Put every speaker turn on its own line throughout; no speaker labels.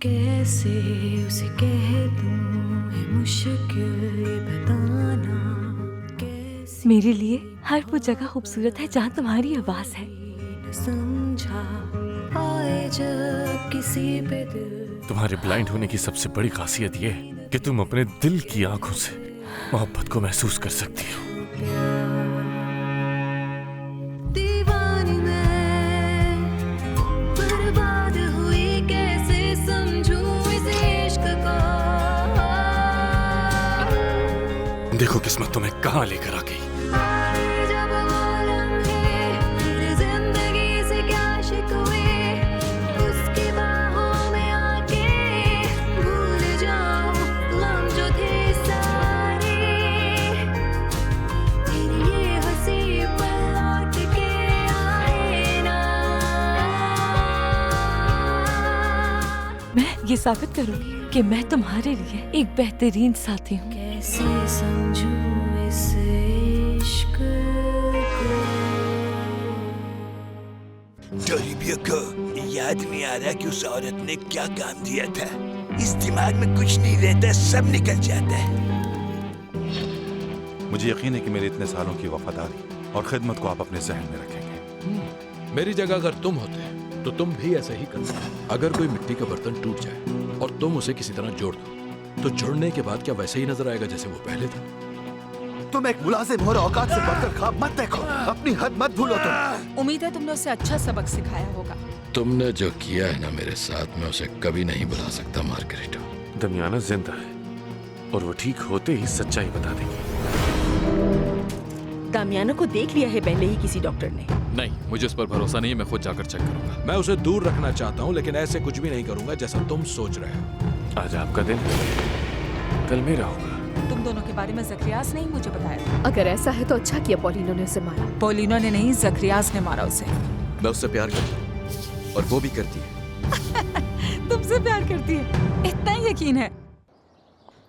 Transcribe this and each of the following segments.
कैसे उसे कह दूं है मुश्किल ये बताना कैसे
मेरे लिए हर वो जगह खूबसूरत है जहाँ तुम्हारी आवाज है।
न समझा आए जब किसी पे दिल
तुम्हारे ब्लाइंड होने की सबसे बड़ी खासियत ये है कि तुम अपने दिल की आंखों से मोहब्बत को महसूस कर सकती हो।
दीवानी मैं बर्बाद हुई कैसे समझूं इस इश्क को
देखो किस्मत तुम्हें कहाँ लेकर आ गई।
आए जब वो लम्हे मेरी जिंदगी से क्या शिकवे उसकी बाहों में आके भूल जाऊं गम जो थे सारे तेरी ये हंसी पल लौट के आए ना।
मैं ये साबित करूंगी कि मैं तुम्हारे लिए एक बेहतरीन साथी हूँ।
कैसे समझूं इस इश्क को
टोलिबियो को याद नहीं आ रहा कि उस औरत ने क्या काम दिया था। इस दिमाग में कुछ नहीं रहता, सब निकल जाता है।
मुझे यकीन है कि मेरे इतने सालों की वफादारी और खिदमत को आप अपने जहन में रखेंगे।
मेरी जगह अगर तुम होते तो तुम भी ऐसा ही करते। अगर कोई मिट्टी का बर्तन टूट जाए और तुम उसे किसी तरह जोड़ दो तो जुड़ने के बाद क्या वैसे ही नजर आएगा जैसे वो पहले था?
तुम एक मुलाजिम हो, औकात से बढ़कर ख्वाब मत देखो, अपनी हद मत भूलो तुम।
उम्मीद है तुमने उसे अच्छा सबक सिखाया होगा।
तुमने जो किया है ना मेरे साथ, मैं उसे कभी नहीं भुला सकता मार्गरेटा।
दमियाना जिंदा है और वो ठीक होते ही सच्चाई बता देगी।
दामियाना को देख लिया है पहले ही किसी डॉक्टर ने।
नहीं, मुझे उस पर भरोसा नहीं है। मैं खुद जाकर चेक करूंगा। मैं उसे दूर रखना चाहता हूँ लेकिन ऐसे कुछ भी नहीं करूंगा जैसा तुम सोच रहे हो।
आज आपका दिन, कल मेरा होगा।
तुम दोनों के बारे में जकरियास ने ही मुझे बताया था।
अगर ऐसा है तो अच्छा किया पॉलिनो ने उसे मारा।
पोलिनो ने नहीं, जकरियास ने मारा उसे।
मैं उससे प्यार करती हूँ और वो भी करती है।
तुमसे प्यार करती है, इतना यकीन है?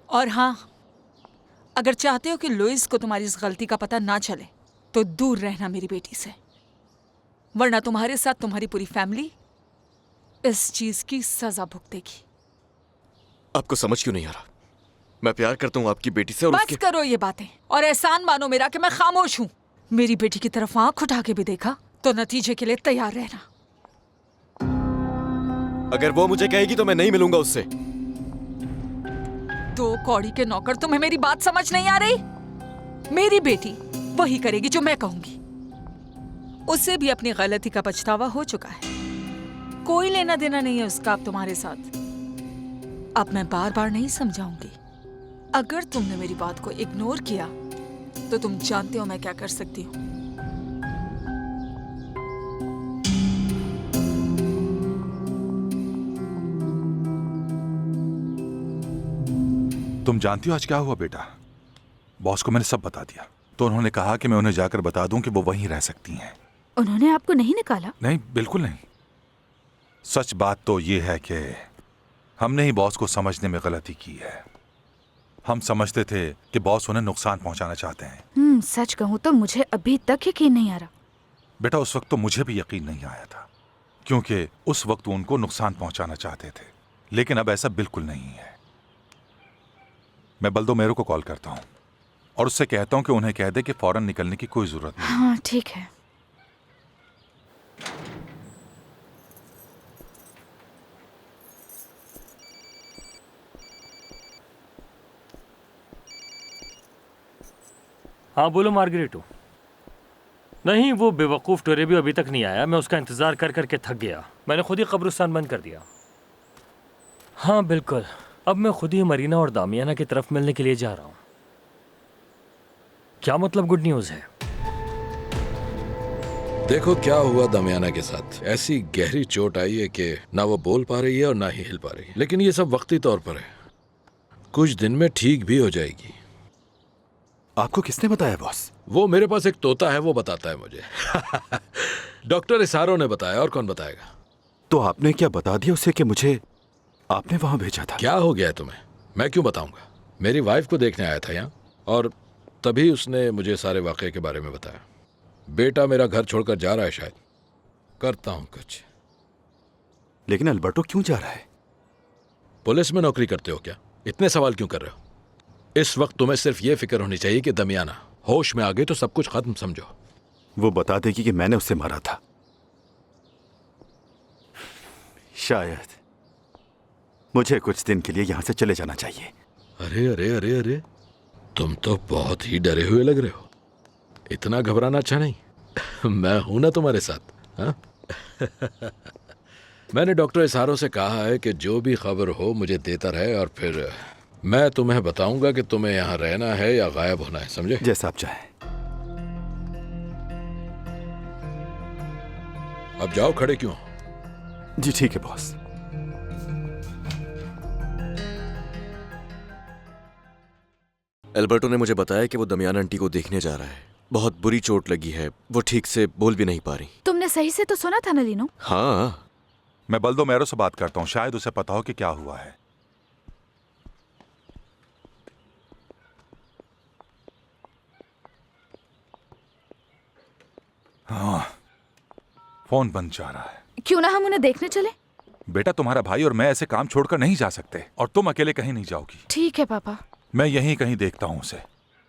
और हाँ, अगर चाहते हो कि लुइस को तुम्हारी इस गलती का पता ना चले तो दूर रहना मेरी बेटी से, वरना तुम्हारे साथ तुम्हारी पूरी फैमिली इस चीज की सजा भुगतेगी।
आपको समझ क्यों नहीं आ रहा? मैं प्यार करता हूँ आपकी बेटी से और
बस करो ये बातें और एहसान मानो मेरा कि मैं खामोश हूँ। मेरी बेटी की तरफ आंख उठा के भी देखा तो नतीजे के लिए तैयार रहना।
अगर वो मुझे कहेगी तो मैं नहीं मिलूंगा उससे।
दो कौड़ी के नौकर, तुम्हें मेरी बात समझ नहीं आ रही? मेरी बेटी वही करेगी जो मैं कहूंगी। उसे भी अपनी गलती का पछतावा हो चुका है, कोई लेना देना नहीं है उसका अब तुम्हारे साथ। अब मैं बार बार नहीं समझाऊंगी। अगर तुमने मेरी बात को इग्नोर किया तो तुम जानते हो मैं क्या कर सकती हूँ।
तुम जानती हो आज क्या हुआ बेटा? बॉस को मैंने सब बता दिया, तो उन्होंने कहा कि मैं उन्हें जाकर बता दूं कि वो वहीं रह सकती हैं।
उन्होंने आपको नहीं निकाला?
नहीं, बिल्कुल नहीं। सच बात तो ये है कि हमने ही बॉस को समझने में गलती की है। हम समझते थे कि बॉस उन्हें नुकसान पहुंचाना चाहते हैं।
सच कहूँ तो मुझे अभी तक यकीन नहीं आ रहा।
बेटा उस वक्त तो मुझे भी यकीन नहीं आया था, क्योंकि उस वक्त वो उनको नुकसान पहुंचाना चाहते थे, लेकिन अब ऐसा बिल्कुल नहीं है। मैं बल्दोमेरो को कॉल करता हूँ और उससे कहता हूँ कि उन्हें कह दे कि फौरन निकलने की कोई जरूरत नहीं।
हाँ ठीक है।
हाँ बोलो मार्गरेटो। नहीं, वो बेवकूफ़ टोरेबियो अभी तक नहीं आया। मैं उसका इंतज़ार कर करके थक गया। मैंने खुद ही कब्रिस्तान बंद कर दिया। हाँ बिल्कुल, अब मैं खुद ही मरीना और दामियाना की तरफ मिलने के लिए जा रहा हूँ। क्या मतलब गुड न्यूज़ है?
देखो क्या हुआ दमियाना के साथ। ऐसी गहरी चोट आई है कि ना वो बोल पा रही है और ना ही हिल पा रही है, लेकिन ये सब वक्ती तौर पर है। कुछ दिन में ठीक भी हो जाएगी।
आपको किसने बताया बॉस?
वो मेरे पास एक तोता है, वो बताता है मुझे। डॉक्टर इसारो ने बताया, और कौन बताएगा?
तो आपने क्या बता दिया उसे कि मुझे आपने वहां भेजा था?
क्या हो गया है तुम्हें? मैं क्यों बताऊंगा? मेरी वाइफ को देखने आया था यहाँ और तभी उसने मुझे सारे वाकये के बारे में बताया। बेटा मेरा घर छोड़कर जा रहा है, शायद करता हूँ कुछ।
लेकिन अल्बर्टो क्यों जा रहा है?
पुलिस में नौकरी करते हो क्या? इतने सवाल क्यों कर रहे हो? इस वक्त तुम्हें सिर्फ ये फिक्र होनी चाहिए कि दमियाना होश में आ गई तो सब कुछ खत्म समझो।
वो बता देगी कि मैंने उसे मारा था। शायद मुझे कुछ दिन के लिए यहां से चले जाना चाहिए।
अरे अरे अरे अरे, तुम तो बहुत ही डरे हुए लग रहे हो। इतना घबराना अच्छा नहीं। मैं हूं ना तुम्हारे साथ, हाँ? मैंने डॉक्टर इसारों से कहा है कि जो भी खबर हो मुझे देता रहे, और फिर मैं तुम्हें बताऊंगा कि तुम्हें यहाँ रहना है या गायब होना है, समझे?
जैसा आप चाहें।
अब जाओ, खड़े क्यों?
जी ठीक है बॉस।
एल्बर्टो ने मुझे बताया कि वो दमियाना आंटी को देखने जा रहा है। बहुत बुरी चोट लगी है, वो ठीक से बोल भी नहीं पा रही।
तुमने सही से तो सुना था ना लीनो?
हाँ।
मैं बल्दोमेरो से बात करता हूँ, शायद उसे पता हो कि क्या हुआ है। हाँ, फोन बंद जा रहा है।
क्यों ना हम उन्हें देखने चले?
बेटा, तुम्हारा भाई और मैं ऐसे काम छोड़कर नहीं जा सकते, और तुम अकेले कहीं नहीं जाओगी।
ठीक है पापा।
मैं यहीं कहीं देखता हूँ उसे,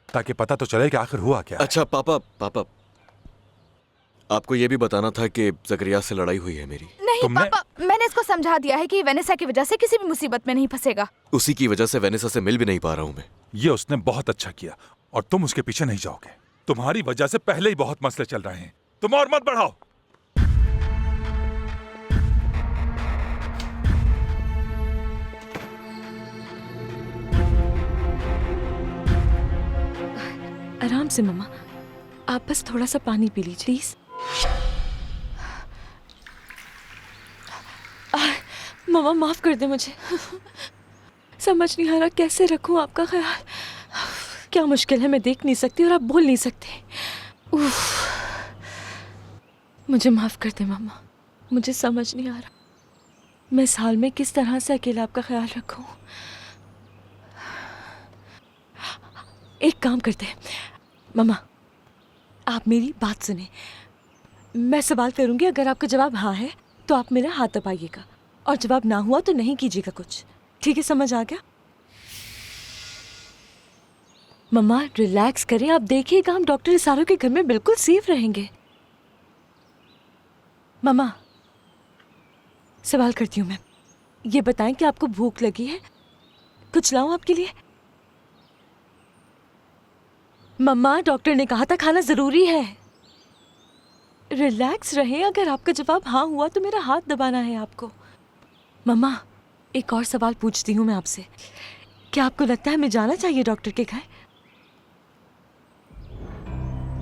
ताकि पता तो चले कि आखिर हुआ क्या।
अच्छा पापा, आपको यह भी बताना था कि जकरिया से लड़ाई हुई है मेरी।
नहीं पापा, मैंने इसको समझा दिया है कि वेनेसा की वजह से किसी भी मुसीबत में नहीं फंसेगा।
उसी की वजह से वेनेसा से मिल भी नहीं पा रहा हूँ मैं।
ये उसने बहुत अच्छा किया, और तुम उसके पीछे नहीं जाओगे। तुम्हारी वजह से पहले ही बहुत मसले चल रहे हैं। तुम और मत बढ़ाओ।
आराम से मम्मा, आप बस थोड़ा सा पानी पी लीजिए प्लीज। मम्मा माफ कर दे मुझे। समझ नहीं आ रहा कैसे रखूं आपका ख्याल। क्या मुश्किल है, मैं देख नहीं सकती और आप बोल नहीं सकते। उफ, मुझे माफ कर दे मम्मा, मुझे समझ नहीं आ रहा मैं इस हाल में किस तरह से अकेला आपका ख्याल रखूं। एक काम करते हैं मम्मा, आप मेरी बात सुने। मैं सवाल करूंगी, अगर आपका जवाब हाँ है तो आप मेरा हाथ दबाइएगा, और जवाब ना हुआ तो नहीं कीजिएगा कुछ। ठीक है, समझ आ गया? मम्मा रिलैक्स करें, आप देखिएगा हम डॉक्टर इसारों के घर में बिल्कुल सेफ रहेंगे। मम्मा सवाल करती हूँ मैं, ये बताएं कि आपको भूख लगी है? कुछ लाऊं आपके लिए? मम्मा डॉक्टर ने कहा था खाना जरूरी है। रिलैक्स रहें, अगर आपका जवाब हाँ हुआ तो मेरा हाथ दबाना है आपको। मम्मा एक और सवाल पूछती हूँ मैं आपसे, क्या आपको लगता है हमें जाना चाहिए डॉक्टर के घर?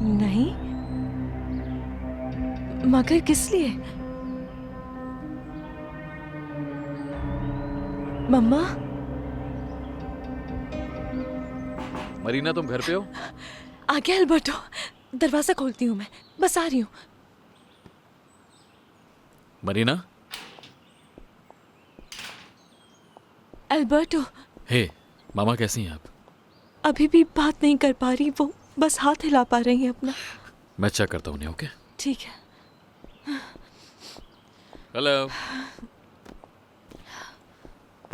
नहीं? मगर किस लिए? मम्मा
मरीना, तुम घर पे हो?
आ गया एल्बर्टो, दरवाजा खोलती हूँ मैं, बस आ रही हूँ।
मरीना।
एल्बर्टो।
हे, मामा कैसी हैं आप?
अभी भी बात नहीं कर पा रही, वो बस हाथ हिला पा रही हैं अपना।
मैं चेक करता हूँ उन्हें, ओके?
ठीक है।
हेलो।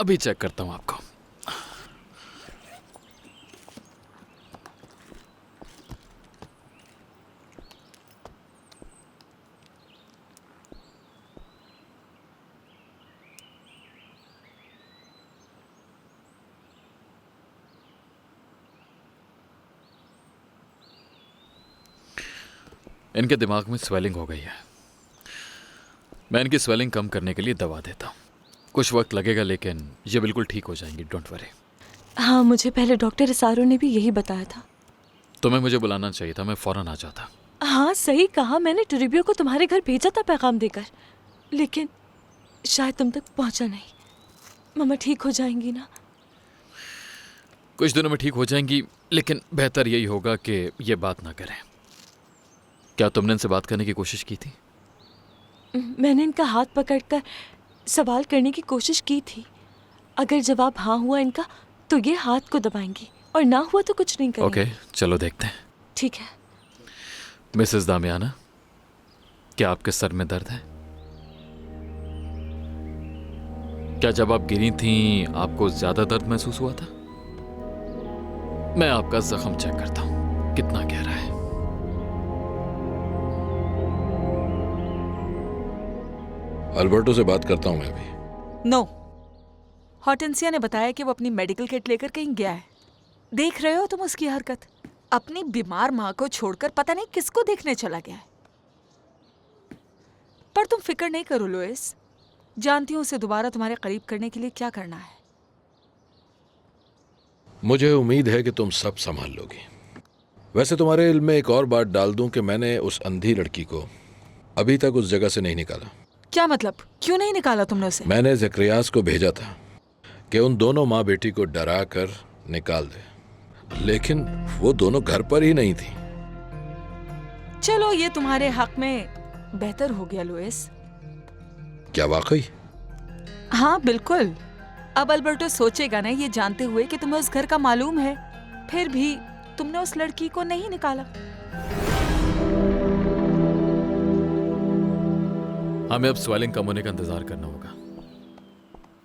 अभी चेक करता हूँ आपको। इनके दिमाग में स्वेलिंग हो गई है। मैं इनकी स्वेलिंग कम करने के लिए दवा देता हूँ। कुछ वक्त लगेगा लेकिन ये बिल्कुल ठीक हो जाएंगी, डोंट वरी।
हाँ, मुझे पहले डॉक्टर इसारो ने भी यही बताया था।
तुम्हें मुझे बुलाना चाहिए था, मैं फौरन आ जाता।
हाँ सही कहा, मैंने टुरिबियो को तुम्हारे घर भेजा था पैगाम देकर, लेकिन शायद तुम तक पहुंचा नहीं। मम्मा ठीक हो जाएंगी ना?
कुछ दिनों में ठीक हो जाएंगी, लेकिन बेहतर यही होगा कि ये बात ना करें। क्या तुमने इनसे बात करने की कोशिश की थी?
मैंने इनका हाथ पकड़कर सवाल करने की कोशिश की थी। अगर जवाब हाँ हुआ इनका तो ये हाथ को दबाएंगी, और ना हुआ तो कुछ नहीं करेंगे।
ओके, चलो देखते हैं।
ठीक है।
मिसेस दामियाना, क्या आपके सर में दर्द है?
क्या जब आप गिरी थीं आपको ज्यादा दर्द महसूस हुआ था? मैं आपका जख्म चेक करता हूं, कितना गहरा है। अल्बर्टो से बात करता हूं मैं अभी।
नो, हॉर्टेंसिया ने बताया कि वो अपनी मेडिकल किट लेकर कहीं गया है। देख रहे हो तुम उसकी हरकत? अपनी बीमार माँ को छोड़कर पता नहीं किसको देखने चला गया है। पर तुम फिक्र नहीं करो लुइस, जानती हूँ उसे दोबारा तुम्हारे करीब करने के लिए क्या करना है।
मुझे उम्मीद है कि तुम सब संभाल लोगी। वैसे तुम्हारे इल्म में एक और बात डाल दूं कि मैंने उस अंधी लड़की को अभी तक उस जगह से नहीं निकाला।
क्या मतलब? क्यों नहीं निकाला तुमने उसे?
मैंने ज़करियास को भेजा था कि उन दोनों माँ बेटी को डरा कर निकाल दे, लेकिन वो दोनों घर पर ही नहीं थी।
चलो ये तुम्हारे हक में बेहतर हो गया लुइस।
क्या वाकई?
हाँ बिल्कुल। अब अल्बर्टो सोचेगा ना ये जानते हुए कि तुम्हें उस घर का मालूम है, फिर भी तुमने उस लड़की को नहीं निकाला।
हमें अब स्वेलिंग कम होने का इंतजार करना होगा।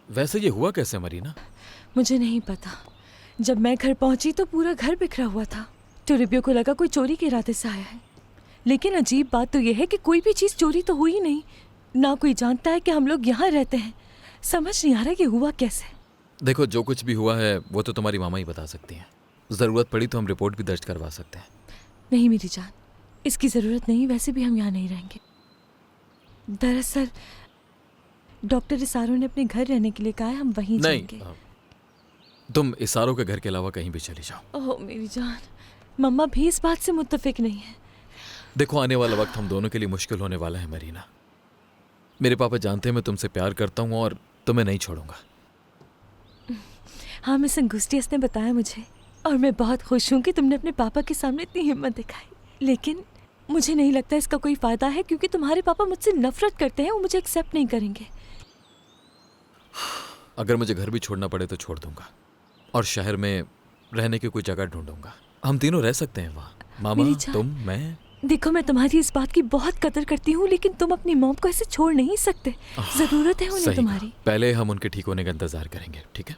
वैसे ये हुआ कैसे मरीना?
मुझे नहीं पता। जब मैं घर पहुंची तो पूरा घर बिखरा हुआ था। टोरेबियो को लगा कोई चोरी के इरादे से आया है, लेकिन अजीब बात तो यह है कि कोई भी चीज़ चोरी तो हुई नहीं। ना कोई जानता है कि हम लोग यहाँ रहते हैं। समझ नहीं आ रहा कि हुआ कैसे।
देखो, जो कुछ भी हुआ है वो तो तुम्हारी मामा ही बता सकती हैं। ज़रूरत पड़ी तो हम रिपोर्ट भी दर्ज करवा सकते हैं।
नहीं मेरी जान, इसकी ज़रूरत नहीं। वैसे भी हम यहाँ नहीं रहेंगे। दरअसल डॉक्टर इसारो ने अपने घर रहने के लिए कहा है, हम वहीं जाएंगे।
तुम इसारो के घर के अलावा कहीं भी चली जाओ।
ओह मेरी जान, मम्मा भी इस बात से मुत्तफिक नहीं है।
देखो, आने वाला वक्त हम दोनों के लिए मुश्किल होने वाला है मरीना। मेरे पापा जानते हैं मैं तुमसे प्यार करता हूँ और तुम्हें नहीं छोड़ूंगा।
हाँ, मिस अंगुस्टियस ने बताया मुझे, और मैं बहुत खुश हूँ कि तुमने अपने पापा के सामने इतनी हिम्मत दिखाई। लेकिन मुझे नहीं लगता इसका कोई फ़ायदा है, क्योंकि तुम्हारे पापा मुझसे नफरत करते हैं। वो मुझे एक्सेप्ट नहीं करेंगे।
अगर मुझे घर भी छोड़ना पड़े तो छोड़ दूंगा, और शहर में रहने की कोई जगह ढूंढूंगा। हम तीनों रह सकते हैं वहाँ, मामा, तुम, मैं।
देखो, मैं तुम्हारी इस बात की बहुत कदर करती हूँ, लेकिन तुम अपनी मॉम को ऐसे छोड़ नहीं सकते। ज़रूरत है उन्हें तुम्हारी।
पहले हम उनके ठीक होने का इंतजार करेंगे, ठीक है?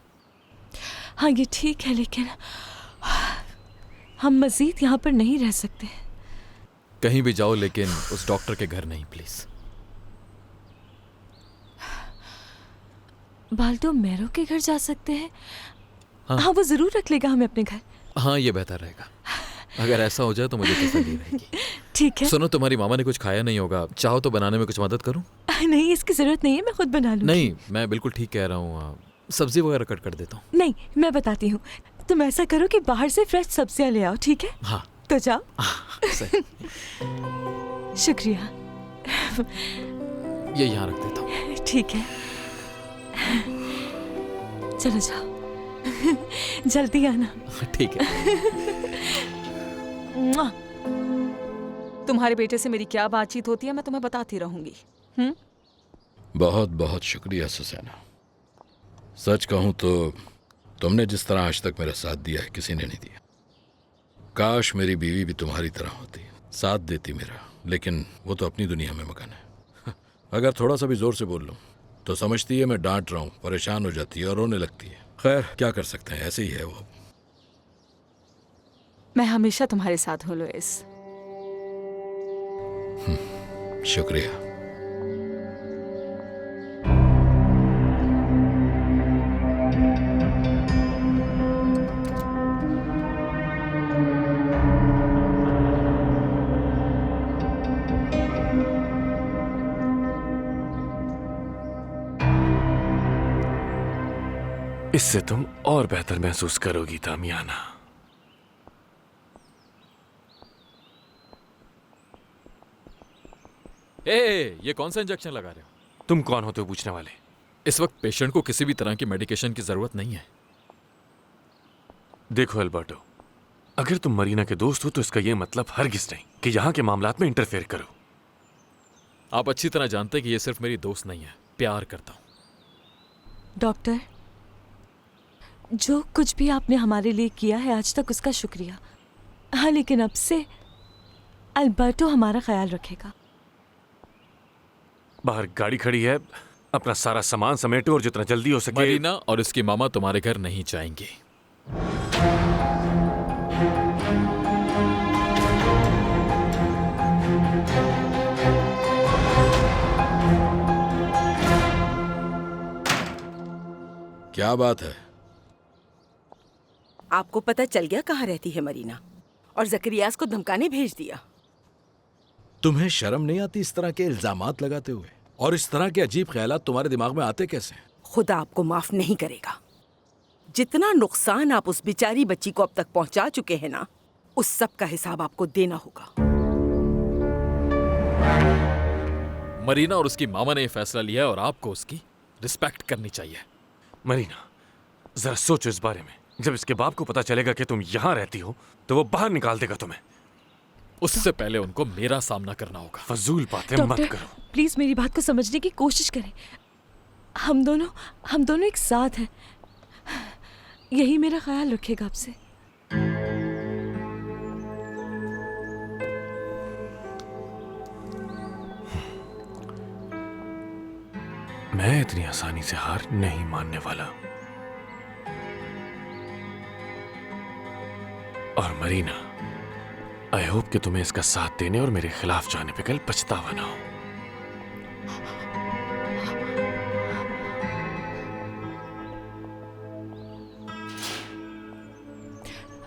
हाँ ये ठीक है, लेकिन हम मजीद यहाँ पर नहीं रह सकते।
कहीं भी जाओ, लेकिन उस डॉक्टर के घर नहीं, प्लीज।
बाल्टो मैरो के घर जा सकते हैं। हाँ, वो जरूर रख लेगा हमें अपने घर।
हाँ, ये बेहतर रहेगा। अगर ऐसा हो जाए तो मुझे तसल्ली रहेगी।
ठीक है।
सुनो, तुम्हारी मामा ने कुछ खाया नहीं होगा, चाहो तो बनाने में कुछ मदद करूं?
नहीं, इसकी जरूरत नहीं है, मैं खुद बना लूंगी।
नहीं, मैं बिल्कुल ठीक कह रहा हूँ। सब्जी वगैरह कट कर देता हूँ।
नहीं, मैं बताती हूँ। तुम ऐसा करो कि बाहर से फ्रेश सब्जियां ले आओ, ठीक है?
हाँ
तो जाओ। शुक्रिया।
ये यहाँ रख देता हूँ।
ठीक है, चलो जाओ। जल्दी आना।
ठीक है।
तुम्हारे बेटे से मेरी क्या बातचीत होती है मैं तुम्हें बताती रहूंगी।
बहुत बहुत शुक्रिया सुसैना। सच कहूं तो तुमने जिस तरह आज तक मेरा साथ दिया है किसी ने नहीं दिया। काश मेरी बीवी भी तुम्हारी तरह होती, साथ देती मेरा, लेकिन वो तो अपनी दुनिया में मगन है। अगर थोड़ा सा भी जोर से बोल लूं तो समझती है मैं डांट रहा हूं, परेशान हो जाती है और रोने लगती है। खैर, क्या कर सकते हैं, ऐसे ही है वो।
मैं हमेशा तुम्हारे साथ हूँ लुइस।
शुक्रिया।
इससे तुम और बेहतर महसूस करोगी दामियाना।
ये कौन सा इंजेक्शन लगा रहे हो?
तुम कौन होते हो पूछने वाले?
इस वक्त पेशेंट को किसी भी तरह की मेडिकेशन की जरूरत नहीं है।
देखो अल्बर्टो, अगर तुम मरीना के दोस्त हो तो इसका यह मतलब हरगिज नहीं कि यहाँ के मामलात में इंटरफेयर करो।
आप अच्छी तरह जानते हैं कि ये सिर्फ मेरी दोस्त नहीं है, प्यार करता हूं।
डॉक्टर, जो कुछ भी आपने हमारे लिए किया है आज तक उसका शुक्रिया। हाँ, लेकिन अब से अल्बर्टो हमारा ख्याल रखेगा।
बाहर गाड़ी खड़ी है, अपना सारा सामान समेटो और जितना जल्दी हो सके।
मरीना और इसकी मामा तुम्हारे घर नहीं जाएंगी।
क्या बात है?
आपको पता चल गया कहाँ रहती है मरीना, और जकरियास को धमकाने भेज दिया।
तुम्हें शर्म नहीं आती इस तरह के इल्जामात लगाते हुए? और इस तरह के अजीब ख्यालात तुम्हारे दिमाग में आते कैसे?
खुदा आपको माफ नहीं करेगा। जितना नुकसान आप उस बेचारी बच्ची को अब तक पहुंचा चुके हैं ना, उस सब का हिसाब आपको देना होगा।
मरीना और उसकी मामा ने यह फैसला लिया है और आपको उसकी रिस्पेक्ट करनी चाहिए।
मरीना, जरा सोचो इस बारे में। जब इसके बाप को पता चलेगा कि तुम यहाँ रहती हो तो वो बाहर निकाल देगा तुम्हें।
उससे पहले उनको मेरा सामना करना होगा।
फजूल बातें मत करो।
प्लीज मेरी बात को समझने की कोशिश करें। हम दोनों एक साथ हैं। यही मेरा ख्याल रखेगा आपसे।
मैं इतनी आसानी से हार नहीं मानने वाला। और मरीना, आई होप कि तुम्हें इसका साथ देने और मेरे खिलाफ जाने पे कल पछतावा ना हो।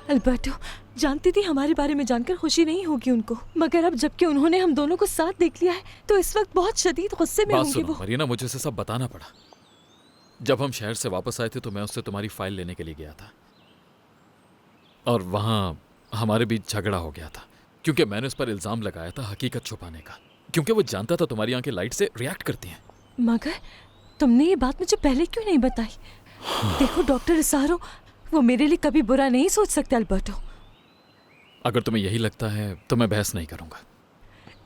अल्बर्टो, जानती थी हमारे बारे में जानकर खुशी नहीं होगी उनको, मगर अब जबकि उन्होंने हम दोनों को साथ देख लिया है तो इस वक्त बहुत शदीद गुस्से में होंगे वो।
मरीना, मुझे से सब बताना पड़ा। जब हम शहर से वापस आए थे तो मैं उससे तुम्हारी फाइल लेने के लिए गया था, और वहां हमारे बीच झगड़ा हो गया था क्योंकि मैंने उस पर इल्जाम लगाया था हकीकत छुपाने का, क्योंकि वो जानता था तुम्हारी आंखें लाइट से रिएक्ट करती हैं।
मगर तुमने ये बात मुझे पहले क्यों नहीं बताई? देखो डॉक्टर इसारो, वो मेरे लिए कभी बुरा नहीं सोच सकते अल्बर्टो।
अगर तुम्हें यही लगता है तो मैं बहस नहीं करूंगा।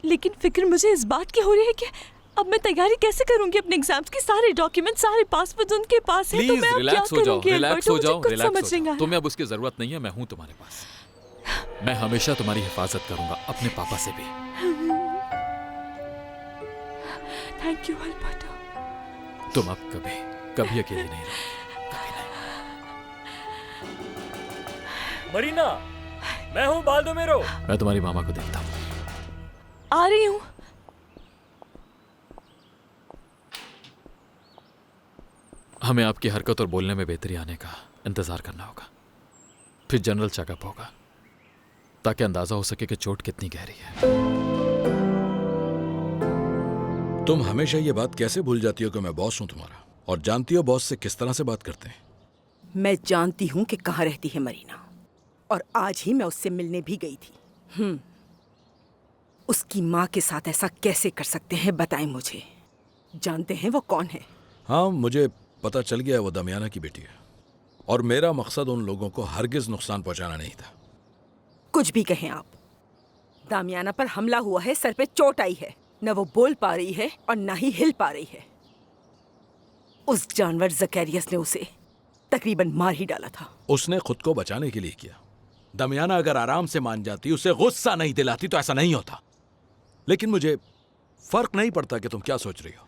लेकिन फिक्र मुझे इस बात की हो रही है कि अब मैं तैयारी कैसे करूंगी अपने एग्जाम्स की? सारे डॉक्यूमेंट, सारे पासपोर्ट उनके पास है, तो मैं अब क्या
रिलैक्स हो जाओ,
करूंगी?
रिलैक्स हो जाओ,
कुछ
रिलैक्स
समझ
हो
नहीं आ
जाओ।
रहा।
तुम्हें अब उसकी जरूरत नहीं है, मैं हूं तुम्हारे पास। मैं हमेशा तुम्हारी हिफाजत करूंगा, अपने पापा से भी।
Thank you Alberto.
तुम अब कभी अकेले नहीं रहोगी।
मरीना, मैं हूँ बाल्दोमेरो।
मैं तुम्हारी मामा को देखता हूँ।
आ रही हूँ।
हमें आपकी हरकत और बोलने में बेहतरी आने का इंतजार करना होगा, फिर जनरल चेकअप होगा ताकि अंदाजा हो सके कि चोट कितनी गहरी है।
तुम हमेशा ये बात कैसे भूल जाती हो कि मैं बॉस हूं तुम्हारा, और जानती हो बॉस से किस तरह से बात करते हैं?
मैं जानती हूँ कि कहाँ रहती है मरीना, और आज ही मैं उससे मिलने भी गई थी। उसकी माँ के साथ ऐसा कैसे कर सकते हैं, बताएं मुझे। जानते हैं वो कौन है?
हाँ, मुझे पता चल गया वो दमियाना की बेटी है, और मेरा मकसद उन लोगों को हरगिज नुकसान पहुंचाना नहीं था।
कुछ भी कहें आप, दामियाना पर हमला हुआ है, सर पे चोट आई है, न वो बोल पा रही है और न ही हिल पा रही है। उस जानवर जकैरियस ने उसे तकरीबन मार ही डाला था।
उसने खुद को बचाने के लिए किया। दमियाना अगर आराम से मान जाती, उसे गुस्सा नहीं दिलाती, तो ऐसा नहीं होता। लेकिन मुझे फर्क नहीं पड़ता कि तुम क्या सोच रही हो।